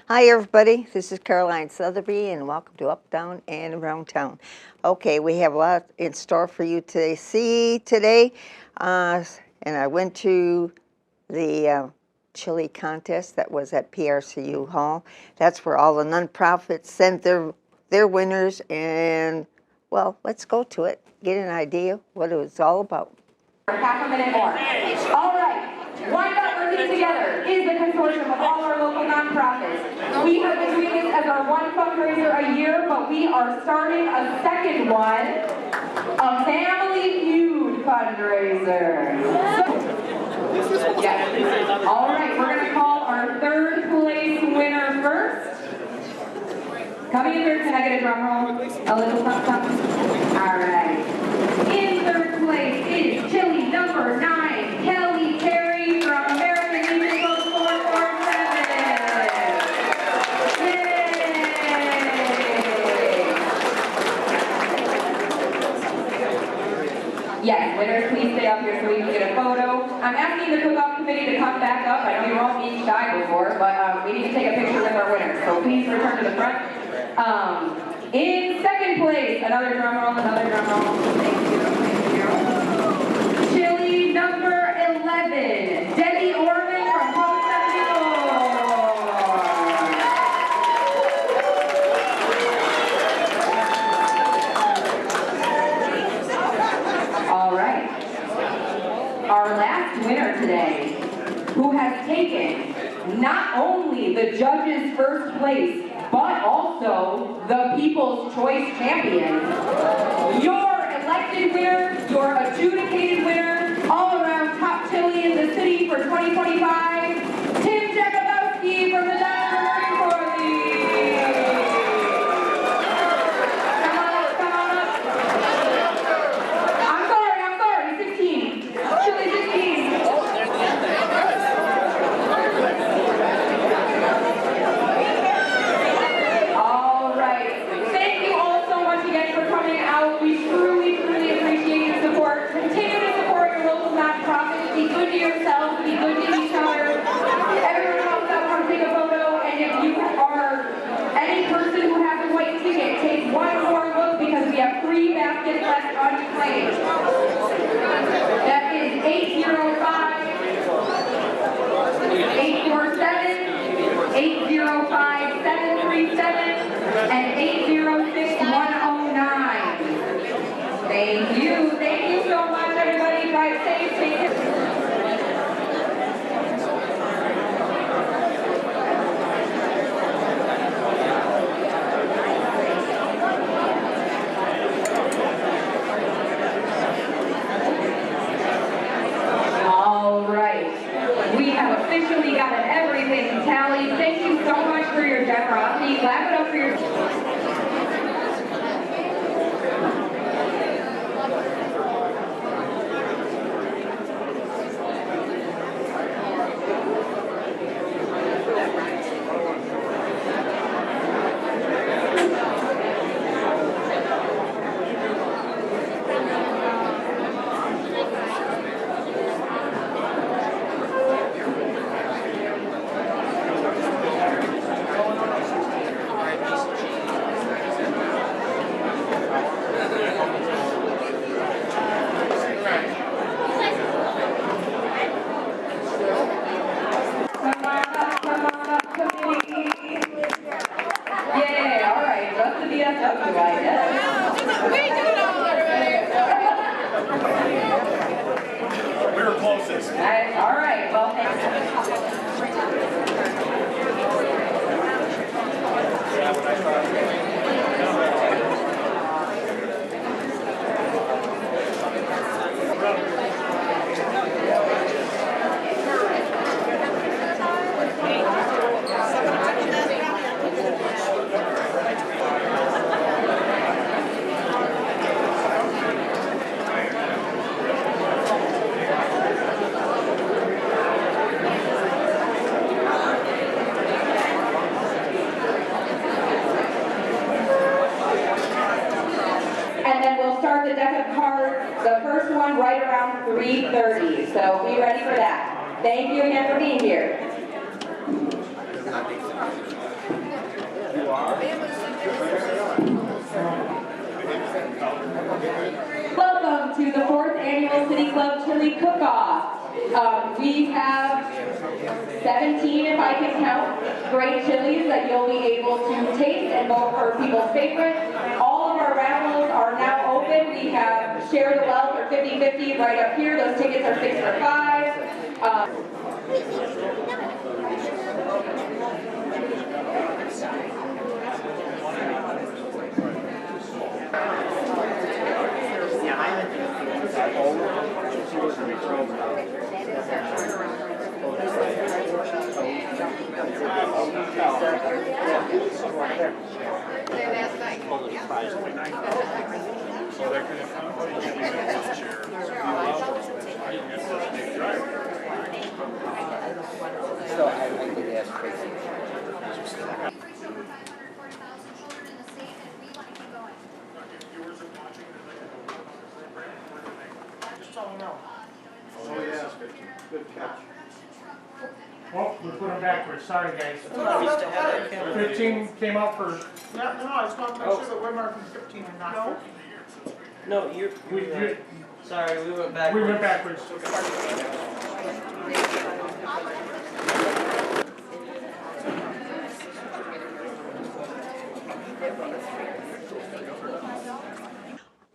Hi, everybody. This is Caroline Sotheby, and welcome to Up, Down, and Around Town. Okay, we have a lot in store for you to see today. And I went to the chili contest that was at PRCU Hall. That's where all the nonprofits sent their winners. And, well, let's go to it, get an idea what it was all about. Half a minute more. All right. Wind Up Working Together is the consortium of all our local nonprofits. We have been doing this as our one fundraiser a year, but we are starting a second one, a Family Feud fundraiser. Yes. All right, we're going to call our third place winner first. Coming in third, can I get a drum roll? A little something. All right. In third place is chili number 9, Kelly Terry from American Legion Post 447. Yay! Yes, winners, please stay up here so we can get a photo. I'm asking the cook-off committee to come back up. I know you were all being shy before, but we need to take a picture with our winners. So please return to the front. In second place, another drum roll. Thank you. Chili number 11, Debbie Orman from Post 74. All right. Our last winner today, who has taken not only the judges' first place, but also the People's Choice Champion. Your elected winner, your adjudicated winner, all around top chili in the city for 2025, Tim Jakubowski from the Dyer Marine Corps League. Come on up. I'm sorry, 16. Chili 16. We truly appreciate your support. Continue to support your local nonprofits. Be good to yourselves. Be good to each other. Everyone else out, come take a photo. And if you are any person who has a white ticket, take one more look because we have 3 baskets left unclaimed. That is 805 847 805 737 and 806 109. Thank you so much, everybody. Drive safe, take care. All right, we have officially gotten everything tallied. Thank you so much for your generosity. Clap it up for your... deck of cards, the first one right around 3:30. So be ready for that. Thank you again for being here. Welcome to the 4th Annual City Club Chili Cook-Off. We have 17, if I can count, great chilies that you'll be able to taste and vote for people's favorite. All of our raffles are now open. We have Share the Wealth or 50-50 right up here. Those tickets are 6 for $5. So I did ask Tracy. Good catch. Well, we put them backwards, sorry guys. 15 came out first. No, I just want to make sure that we're marking 15 and not 15. No, sorry, we went back. We went backwards.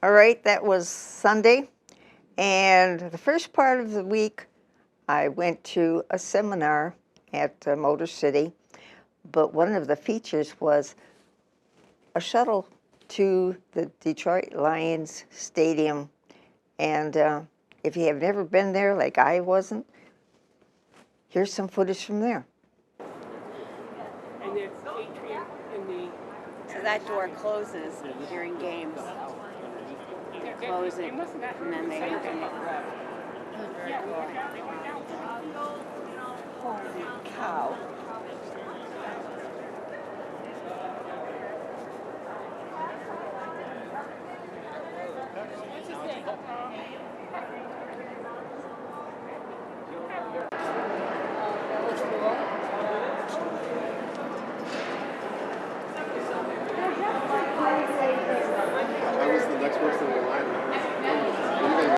All right, that was Sunday. And the first part of the week, I went to a seminar at Motor City. But one of the features was a shuttle to the Detroit Lions Stadium. And if you have never been there, like I wasn't, here's some footage from there. And it's atrium in the. So that door closes during games. Close it, and then they open it. Holy cow.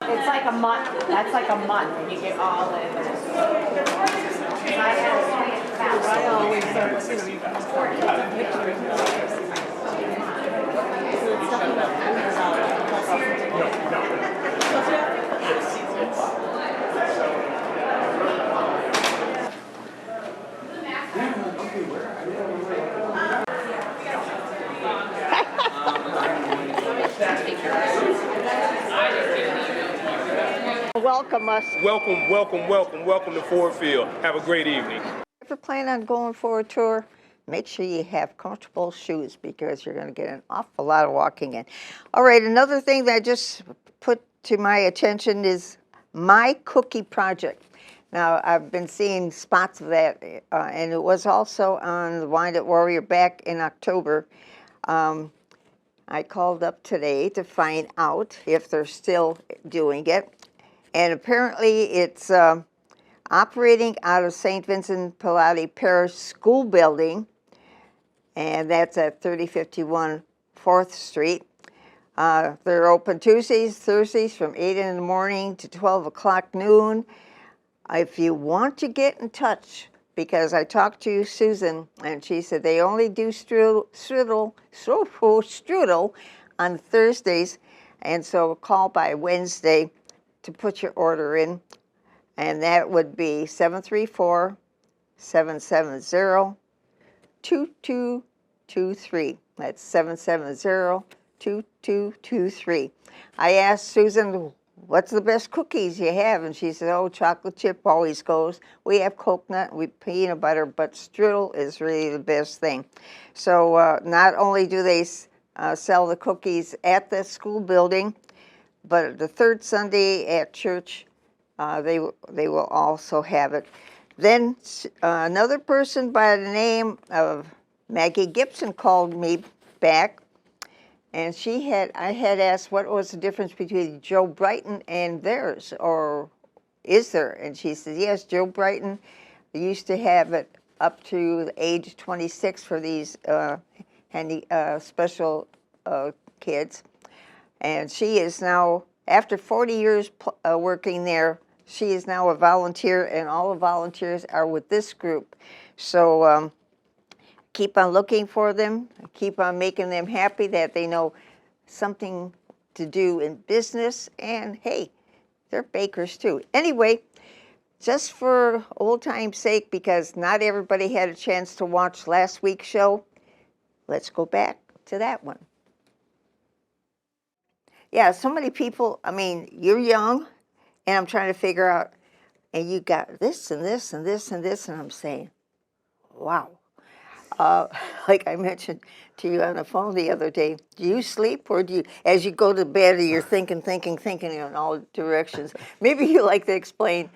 It's like a month. That's like a month, and you get all in. I always Welcome us. Welcome, welcome, welcome, welcome to Ford Field. Have a great evening. If you're planning on going for a tour, make sure you have comfortable shoes because you're going to get an awful lot of walking in. All right, another thing that I just put to my attention is My Cookie Project. Now, I've been seeing spots of that, and it was also on the Wind Up Warrior back in October. I called up today to find out if they're still doing it. And apparently it's operating out of St. Vincent Pallotti Parish School Building, and that's at 3051 4th Street. They're open Tuesdays, Thursdays from 8 in the morning to 12 o'clock noon. If you want to get in touch, because I talked to Susan, and she said they only do strudel on Thursdays, and so call by Wednesday to put your order in, and that would be 734-770-2223. That's 770-2223. I asked Susan, what's the best cookies you have? And she said, oh, chocolate chip always goes. We have coconut, we have peanut butter, but strudel is really the best thing. So not only do they sell the cookies at the school building, but the third Sunday at church, they will also have it. Then another person by the name of Maggie Gibson called me back, And I had asked what was the difference between Joe Brighton and theirs, or is there? And she said, yes, Joe Brighton used to have it up to the age 26 for these special kids. And she is now, after 40 years working there, she is now a volunteer, and all the volunteers are with this group. So keep on looking for them, keep on making them happy that they know something to do in business, and hey, they're bakers too. Anyway, just for old time's sake, because not everybody had a chance to watch last week's show, let's go back to that one. Yeah, so many people, I mean, you're young, and I'm trying to figure out, and you got this and this and this and this, and I'm saying, wow. Like I mentioned to you on the phone the other day, do you sleep, or do you, as you go to bed, you're thinking in all directions? Maybe you like to explain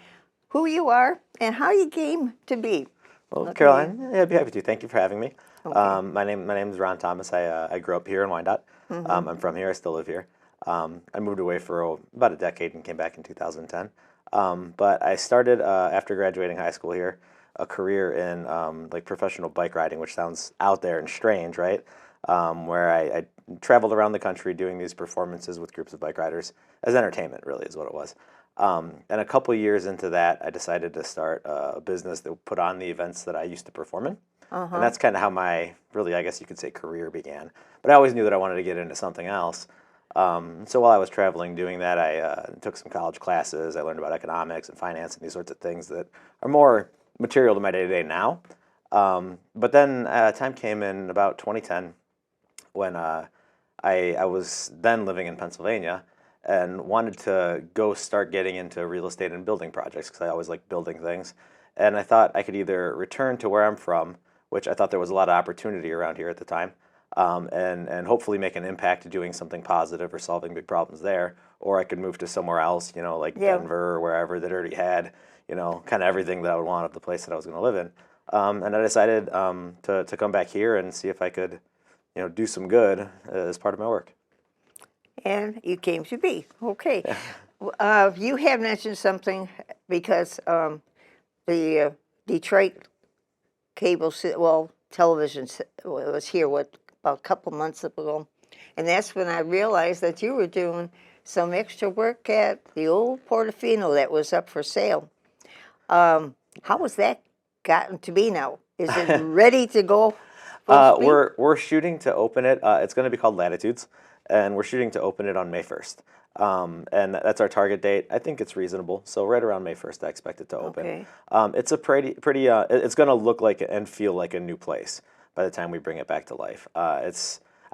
who you are and how you came to be. Well, Okay. Caroline, yeah, I'd be happy to. Thank you for having me. Okay. My name is Ron Thomas. I grew up here in Wyandotte. I'm from here. I still live here. I moved away for about a decade and came back in 2010. But I started after graduating high school here a career in like professional bike riding, which sounds out there and strange, right? Where I traveled around the country doing these performances with groups of bike riders as entertainment, really, is what it was. And a couple years into that, I decided to start a business that would put on the events that I used to perform in. And that's kind of how my, really, I guess you could say, career began. But I always knew that I wanted to get into something else. So while I was traveling doing that, I took some college classes. I learned about economics and finance and these sorts of things that are more material to my day-to-day now. But then time came in about 2010 when I was then living in Pennsylvania and wanted to go start getting into real estate and building projects because I always liked building things. And I thought I could either return to where I'm from, which I thought there was a lot of opportunity around here at the time, and hopefully make an impact doing something positive or solving big problems there, or I could move to somewhere else, like Denver or wherever that already had, kind of everything that I would want of the place that I was going to live in. And I decided to come back here and see if I could, do some good as part of my work. And you came to be. Okay. You have mentioned something because the Detroit television was here, about a couple months ago. And that's when I realized that you were doing some extra work at the old Portofino that was up for sale. How has that gotten to be now? Is it ready to go? We're shooting to open it. It's going to be called Latitudes, and we're shooting to open it on May 1st. And that's our target date. I think it's reasonable. So right around May 1st, I expect it to open. Okay. It's a pretty. It's going to look like and feel like a new place by the time we bring it back to life. I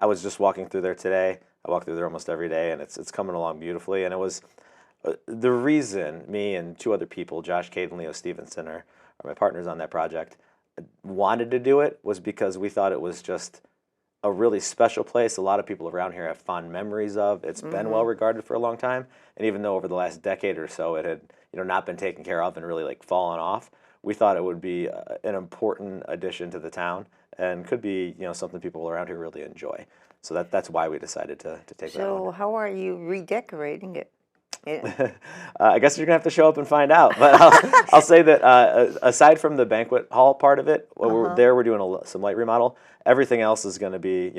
was just walking through there today. I walk through there almost every day, and it's coming along beautifully. And it was the reason me and two other people, Josh Cade and Leo Stevenson, are my partners on that project, wanted to do it was because we thought it was just a really special place. A lot of people around here have fond memories of. It's been well regarded for a long time, and even though over the last decade or so it had not been taken care of and really like fallen off, we thought it would be an important addition to the town and could be something people around here really enjoy. So that's why we decided to take that on. So how are you redecorating it? I guess you're gonna have to show up and find out. But I'll say that aside from the banquet hall part of it, we're doing some light remodel. Everything else is going to be,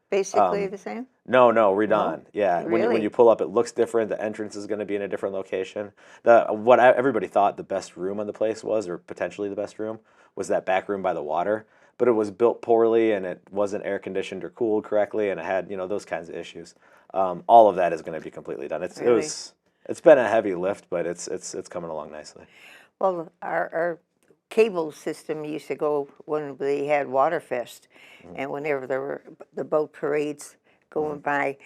Basically the same? No, redone. Yeah, Really? when you pull up, it looks different. The entrance is going to be in a different location. Everybody thought the best room on the place was, or potentially the best room, was that back room by the water. But it was built poorly, and it wasn't air conditioned or cooled correctly, and it had those kinds of issues. All of that is going to be completely done. It's been a heavy lift, but it's coming along nicely. Well, our cable system used to go when they had Waterfest, and whenever there were the boat parades going by,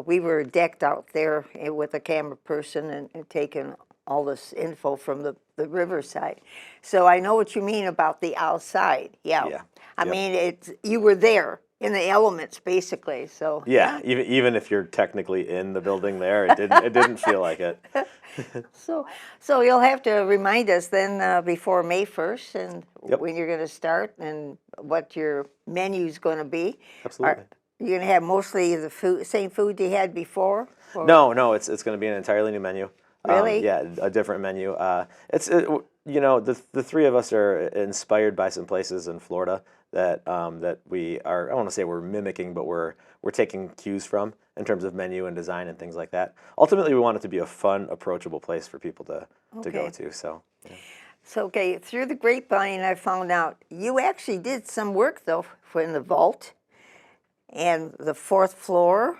we were decked out there with a camera person and taking all this info from the riverside. So I know what you mean about the outside. Yeah. I mean, you were there in the elements, basically. So yeah. Even if you're technically in the building there, it didn't feel like it. So you'll have to remind us then before May 1st and when you're going to start and what your menu's going to be. Absolutely. You're gonna have mostly the food, same food you had before? Or- No, it's going to be an entirely new menu. Really? Yeah, a different menu. You know, the three of us are inspired by some places in Florida that we are. I don't want to say we're mimicking, but we're taking cues from in terms of menu and design and things like that. Ultimately, we want it to be a fun, approachable place for people to go Okay. to. So. Yeah. So, okay, through the grapevine, I found out you actually did some work, though, for in the vault and the fourth floor.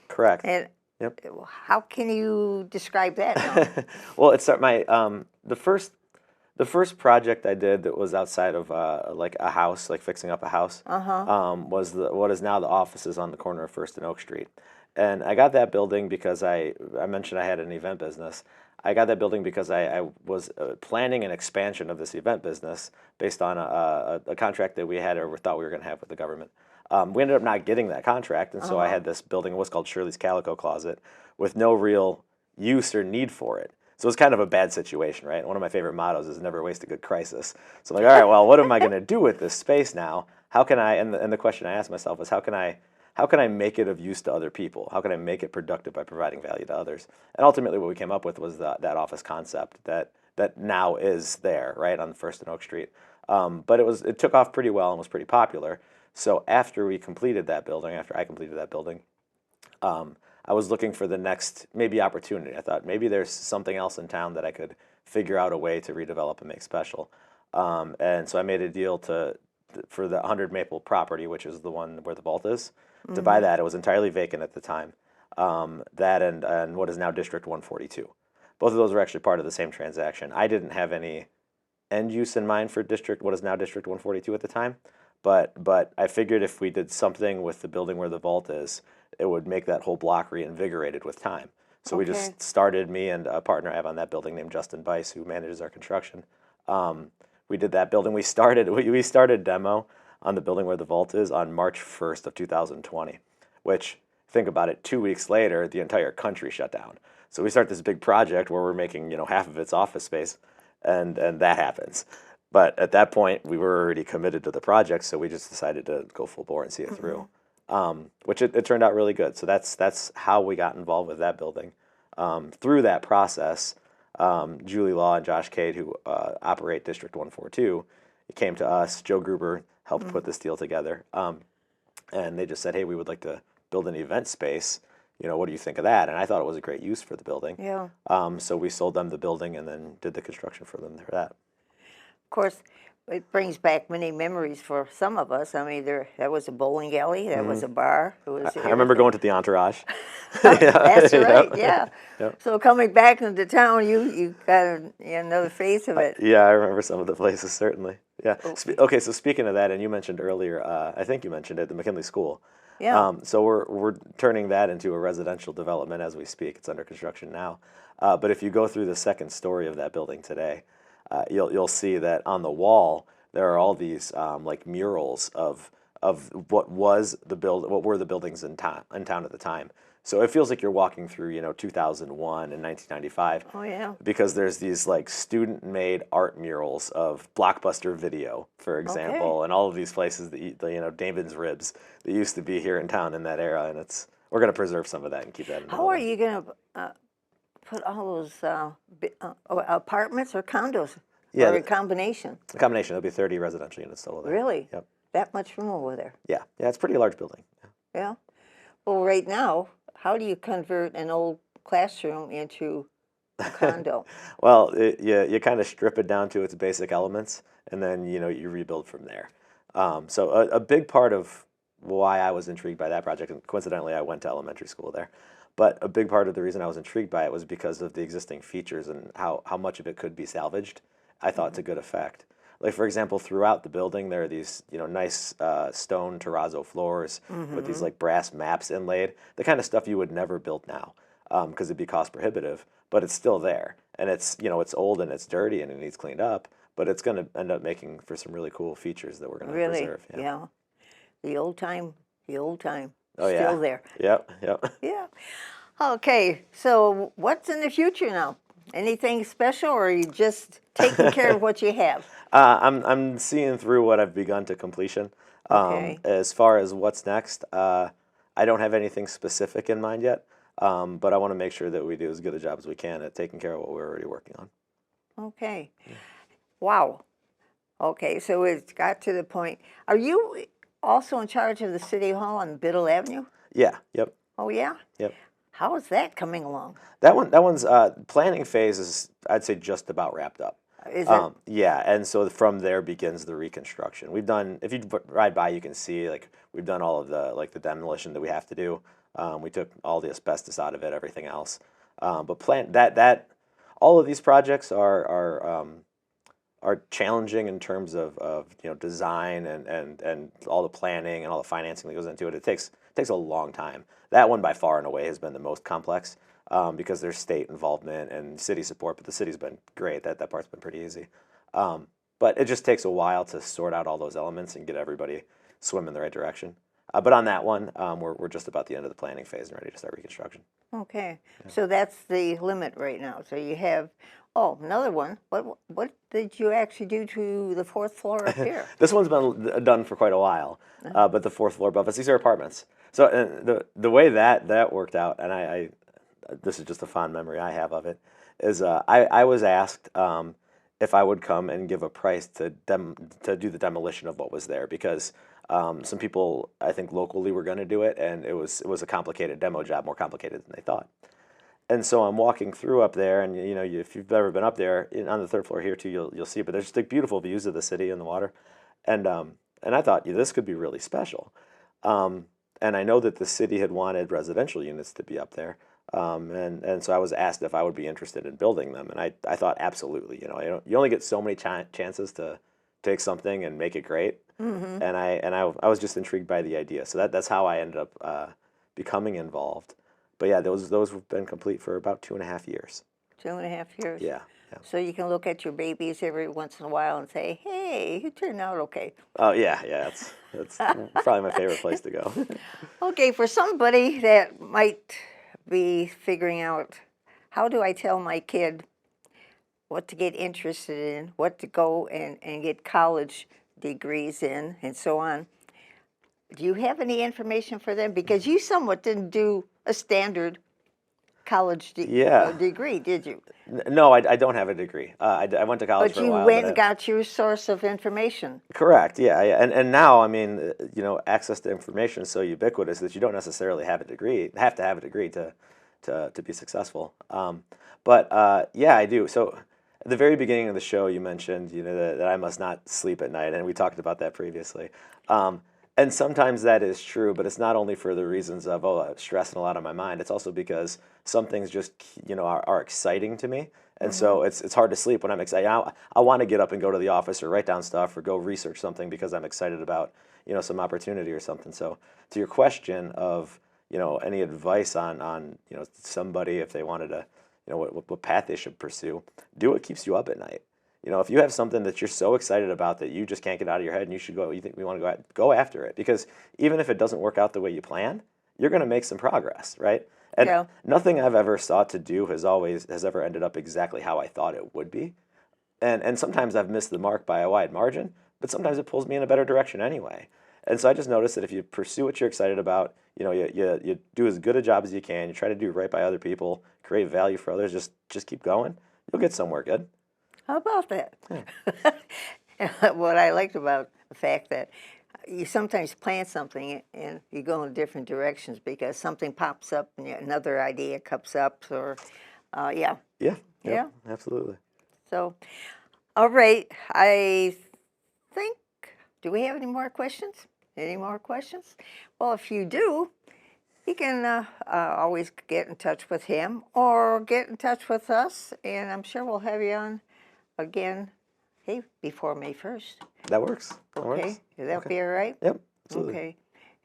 Correct. And Yep. how can you describe that now? Well, it's my the first project I did that was outside of like a house, like fixing up a house, was what is now the offices on the corner of First and Oak Street. And I got that building because I mentioned I had an event business. I got that building because I was planning an expansion of this event business based on a contract that we had or thought we were going to have with the government. We ended up not getting that contract, and so I had this building, what's called Shirley's Calico Closet, with no real use or need for it. So it's kind of a bad situation, right? One of my favorite mottos is never waste a good crisis. So I'm like, all right, well, what am I going to do with this space now? How can I, and the question I asked myself is how can I make it of use to other people? How can I make it productive by providing value to others? And ultimately what we came up with was that office concept that now is there, right, on First and Oak Street. But it took off pretty well and was pretty popular. So after I completed that building, I was looking for the next maybe opportunity. I thought maybe there's something else in town that I could figure out a way to redevelop and make special. And so I made a deal for the 100 Maple property, which is the one where the vault is, to buy that. It was entirely vacant at the time. That and what is now District 142. Both of those were actually part of the same transaction. I didn't have any end use in mind for what is now District 142 at the time. But I figured if we did something with the building where the vault is, it would make that whole block reinvigorated with time. So we just started, me and a partner I have on that building named Justin Bice, who manages our construction. We did that building. We started demo on the building where the vault is on March 1st of 2020, which, think about it, 2 weeks later, the entire country shut down. So we start this big project where we're making, half of its office space, and that happens. But at that point, we were already committed to the project, so we just decided to go full bore and see it through, which it turned out really good. So that's how we got involved with that building. Through that process, Julie Law and Josh Cade, who operate District 142, came to us. Joe Gruber helped put this deal together, and they just said, "Hey, we would like to build an event space. What do you think of that?" And I thought it was a great use for the building. Yeah. So we sold them the building and then did the construction for them for that. Of course, it brings back many memories for some of us. I mean, that was a bowling alley, that was a bar. It was I remember going to the Entourage. That's right, Yep. yeah. Yep. So coming back into town, you got another face of it. Yeah, I remember some of the places, certainly. Yeah. Okay, so speaking of that, and you mentioned earlier, I think you mentioned it, the McKinley School. Yeah. So we're turning that into a residential development as we speak. It's under construction now. But if you go through the second story of that building today, you'll see that on the wall there are all these like murals of what were the buildings in town at the time. So it feels like you're walking through 2001 and 1995. Oh yeah. Because there's these like student-made art murals of Blockbuster Video, for example, and all of these places that David's Ribs that used to be here in town in that era, and we're going to preserve some of that and keep that in the How are building. you going to put all those apartments or condos? Yeah, Or a combination? A combination. There'll be 30 residential units total there. Really? Yep. That much room over there? Yeah, it's a pretty large building. Yeah. Well, right now, how do you convert an old classroom into a condo? Well, you kind of strip it down to its basic elements, and then you rebuild from there. So a big part of why I was intrigued by that project, and coincidentally I went to elementary school there, but a big part of the reason I was intrigued by it was because of the existing features and how much of it could be salvaged, I thought, to good effect. Like, for example, throughout the building, there are these, nice stone terrazzo floors with these like brass maps inlaid, the kind of stuff you would never build now because it'd be cost prohibitive, but it's still there. And it's, it's old and it's dirty and it needs cleaned up, but it's going to end up making for some really cool features that we're going to preserve. Yeah. The old time. Oh, yeah. Still there. Yep. Yeah. Okay, so what's in the future now? Anything special, or are you just taking care of what you have? I'm seeing through what I've begun to completion. Okay. As far as what's next, I don't have anything specific in mind yet, but I want to make sure that we do as good a job as we can at taking care of what we're already working on. Okay. Wow. Okay, so it's got to the point. Are you also in charge of the City Hall on Biddle Avenue? Yeah. Yep. Oh, yeah? Yep. How is that coming along? That one's planning phase is, I'd say, just about wrapped up. Is it? Yeah, and so from there begins the reconstruction. We've done, if you ride by, you can see like we've done all of the demolition that we have to do. We took all the asbestos out of it, everything else. But all of these projects are challenging in terms of design and all the planning and all the financing that goes into it. It takes a long time. That one by far and away has been the most complex because there's state involvement and city support, but the city's been great. That part's been pretty easy. But it just takes a while to sort out all those elements and get everybody swim in the right direction. But on that one, we're just about the end of the planning phase and ready to start reconstruction. Okay, so that's the limit right now. So you have, another one. What did you actually do to the fourth floor up here? This one's been done for quite a while, but the fourth floor above us, these are apartments. So the way that worked out, and this is just a fond memory I have of it, is I was asked if I would come and give a price to do the demolition of what was there because some people, I think locally, were going to do it, and it was a complicated demo job, more complicated than they thought. And so I'm walking through up there, and if you've ever been up there on the third floor here too, you'll see. But there's just like beautiful views of the city and the water, and I thought this could be really special. And I know that the city had wanted residential units to be up there, and so I was asked if I would be interested in building them, and I thought absolutely. You only get so many chances to take something and make it great, and I was just intrigued by the idea. So that's how I ended up becoming involved. But yeah, those have been complete for about 2.5 years. 2.5 years. Yeah. So you can look at your babies every once in a while and say, "Hey, you turned out okay." Oh yeah. That's probably my favorite place to go. Okay, for somebody that might be figuring out, how do I tell my kid what to get interested in, what to go and get college degrees in, and so on. Do you have any information for them? Because you somewhat didn't do a standard college degree, did you? No, I don't have a degree. I went to college for a while. But you went and got your source of information. Correct, yeah. And now, I mean, access to information is so ubiquitous that you don't necessarily have to have a degree to be successful. Yeah, I do. So at the very beginning of the show, you mentioned, that I must not sleep at night, and we talked about that previously. And sometimes that is true, but it's not only for the reasons of, stress and a lot on my mind. It's also because some things just, are exciting to me. And so it's hard to sleep when I'm excited. I want to get up and go to the office or write down stuff or go research something because I'm excited about, some opportunity or something. So to your question of, any advice on somebody if they wanted to, what path they should pursue, do what keeps you up at night. If you have something that you're so excited about that you just can't get out of your head and you think we want to go after it, because even if it doesn't work out the way you planned, you're going to make some progress, right? And nothing I've ever sought to do has ever ended up exactly how I thought it would be. And sometimes I've missed the mark by a wide margin, but sometimes it pulls me in a better direction anyway. And so I just noticed that if you pursue what you're excited about, you do as good a job as you can, you try to do right by other people, create value for others, just keep going, you'll get somewhere good. How about that? What I liked about the fact that you sometimes plan something and you go in different directions because something pops up and another idea comes up, or Yeah, absolutely. So, all right, I think, do we have any more questions? Any more questions? Well, if you do, you can always get in touch with him or get in touch with us, and I'm sure we'll have you on again, before May 1st. That works. Okay, will that be all right? Yep, absolutely. Okay,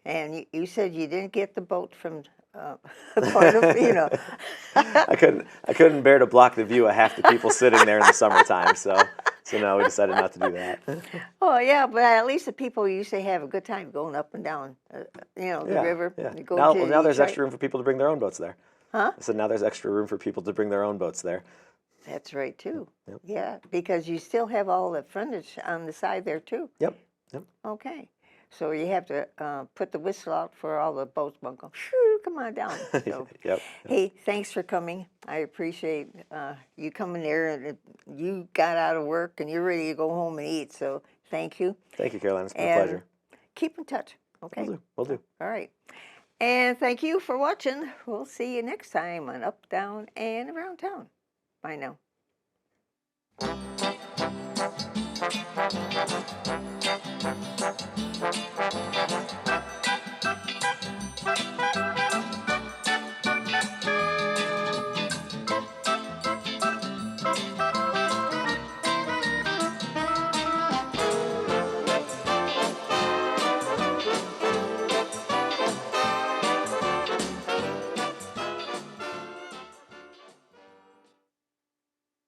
and you said you didn't get the boat from Portofino. I couldn't bear to block the view of half the people sitting there in the summertime, so no, we decided not to do that. Oh yeah, but at least the people usually have a good time going up and down, the river. Yeah. You go Now there's extra room for people to bring their own boats there. Huh? So now there's extra room for people to bring their own boats there. That's right too. Yep. Yeah, because you still have all the frontage on the side there too. Yep. Okay. So you have to put the whistle out for all the boats won't go, shoo, come on down. So, Yep. hey, thanks for coming. I appreciate you coming there, and you got out of work and you're ready to go home and eat. So thank you. Thank you, Caroline. It's been a And pleasure. keep in touch. Okay. Will do. All right. And thank you for watching. We'll see you next time on Up, Down, and Around Town. Bye now.